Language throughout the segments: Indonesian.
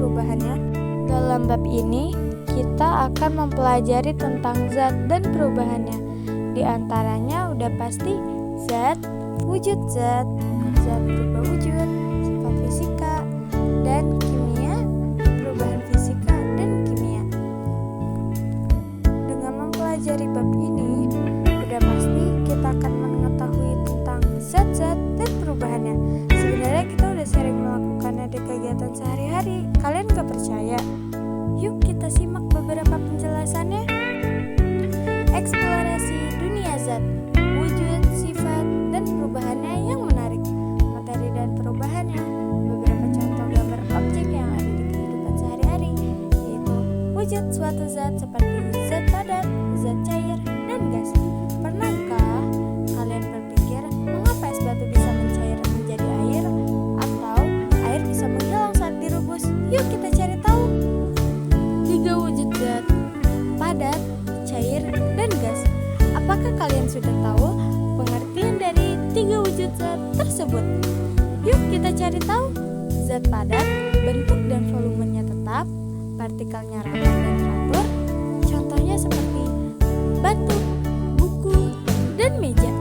perubahannya. Dalam bab ini, kita akan mempelajari tentang zat dan perubahannya. Di antaranya udah pasti zat, wujud zat, zat berubah wujud, sifat fisika, dan kimia, perubahan fisika dan kimia. Dengan mempelajari bab ini, udah pasti kita akan mengetahui tentang zat-zat dan perubahannya. Sebenarnya kita udah sering melakukannya di kegiatan sehari-hari. Kalian gak percaya? Yuk kita simak beberapa penjelasannya. Eksplorasi dunia zat, wujud, sifat, dan perubahannya yang menarik. Materi dan perubahannya, beberapa contoh gambar objek yang ada di kehidupan sehari-hari, yaitu wujud suatu zat seperti zat padat, zat cair, dan gas. Pernahkah kalian berpikir mengapa es batu bisa mencair menjadi air, atau air bisa menghilang saat direbus? Yuk kita cari tahu. 3 wujud zat, padat, cair, dan gas. Apakah kalian sudah tahu pengertian dari 3 wujud zat tersebut? Yuk kita cari tahu. Zat padat, bentuk dan volumenya tetap, partikelnya rapat dan teratur. Contohnya seperti batu, buku, dan meja.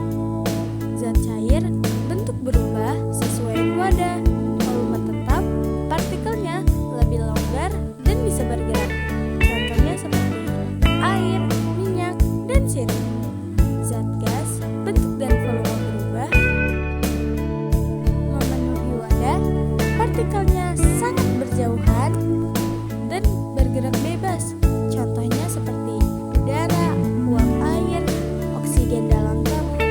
Zat cair, bentuk berubah sesuai wadah, volume tetap, partikelnya lebih longgar dan bisa bergerak. Contohnya seperti air, minyak, dan sirih. Zat gas, bentuk dan volume berubah, memenuhi wadah, partikelnya sangat berjauhan, dan bergerak bebas. Contohnya seperti udara, uap air, oksigen dalam tabung.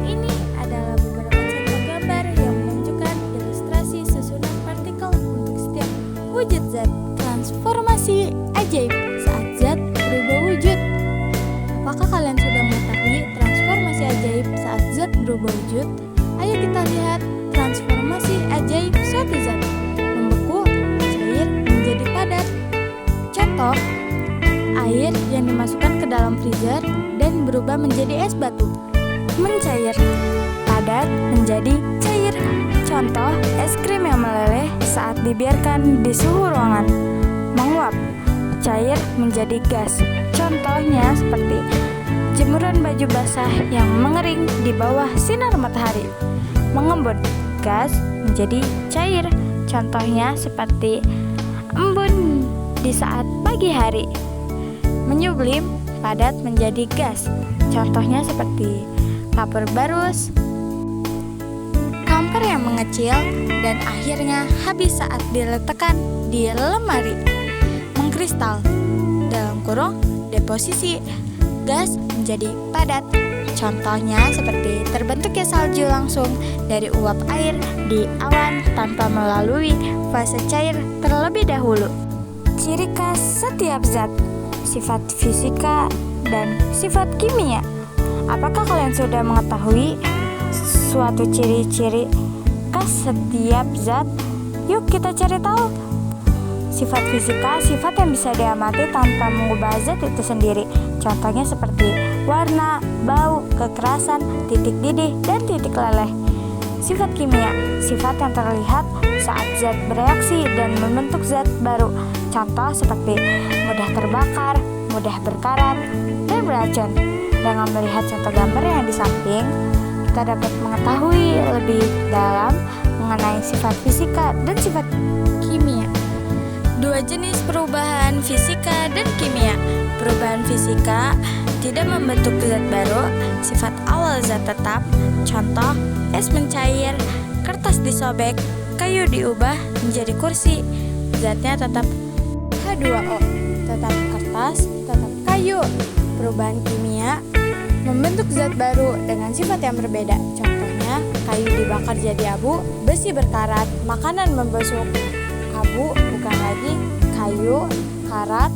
Ini adalah beberapa contoh gambar yang menunjukkan ilustrasi susunan partikel untuk setiap wujud zat. Transformasi ajaib saat zat berubah wujud. Apakah kalian sudah mengetahui transformasi ajaib saat zat berubah wujud? Ayo kita lihat transformasi ajaib suatu zat. Membeku, cair menjadi padat. Contoh, air yang dimasukkan ke dalam freezer dan berubah menjadi es batu. Mencair, padat menjadi cair. Contoh, es krim yang meleleh saat dibiarkan di suhu ruangan. Menguap, cair menjadi gas. Contohnya seperti jemuran baju basah yang mengering di bawah sinar matahari. Mengembun, gas menjadi cair. Contohnya seperti embun di saat pagi hari. Menyublim, padat menjadi gas. Contohnya seperti kapur barus, kamper yang mengecil dan akhirnya habis saat diletakkan di lemari. Mengkristal, dalam kurung deposisi, gas menjadi padat. Contohnya seperti terbentuknya salju langsung dari uap air di awan tanpa melalui fase cair terlebih dahulu. Ciri khas setiap zat, sifat fisika, dan sifat kimia. Apakah kalian sudah mengetahui suatu ciri-ciri khas setiap zat? Yuk kita cari tahu. Sifat fisika, sifat yang bisa diamati tanpa mengubah zat itu sendiri. Contohnya seperti warna, bau, kekerasan, titik didih, dan titik leleh. Sifat kimia, sifat yang terlihat saat zat bereaksi dan membentuk zat baru. Contoh seperti mudah terbakar, mudah berkarat, dan beracun. Dengan melihat contoh gambar yang di samping, kita dapat mengetahui lebih dalam mengenai sifat fisika dan sifat kimia. 2 jenis perubahan fisika dan kimia. Perubahan fisika tidak membentuk zat baru, sifat awal zat tetap. Contoh, es mencair, kertas disobek, kayu diubah menjadi kursi. Zatnya tetap H2O, tetap kertas, tetap kayu. Perubahan kimia membentuk zat baru dengan sifat yang berbeda. Contohnya, kayu dibakar jadi abu, besi berkarat, makanan membusuk. Abu bukan lagi kayu, karat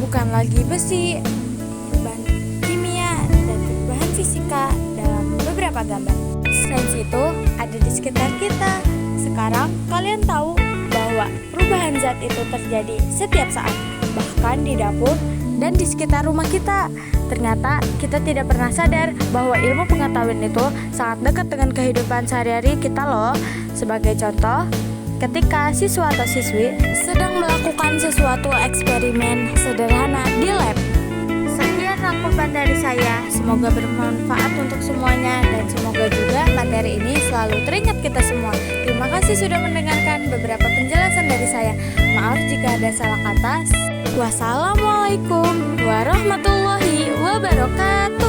bukan lagi besi. Perubahan kimia dan perubahan fisika dalam beberapa gambar. Sains itu ada di sekitar kita. Sekarang kalian tahu bahwa perubahan zat itu terjadi setiap saat, bahkan di dapur dan di sekitar rumah kita. Ternyata kita tidak pernah sadar bahwa ilmu pengetahuan itu sangat dekat dengan kehidupan sehari-hari kita loh. Sebagai contoh, ketika siswa atau siswi sedang melakukan sesuatu eksperimen sederhana di lab. Sekian rangkuman dari saya, semoga bermanfaat untuk semuanya dan semoga juga materi ini selalu teringat kita semua. Terima kasih sudah mendengarkan beberapa penjelasan dari saya. Maaf jika ada salah kata. Wassalamualaikum warahmatullahi wabarakatuh.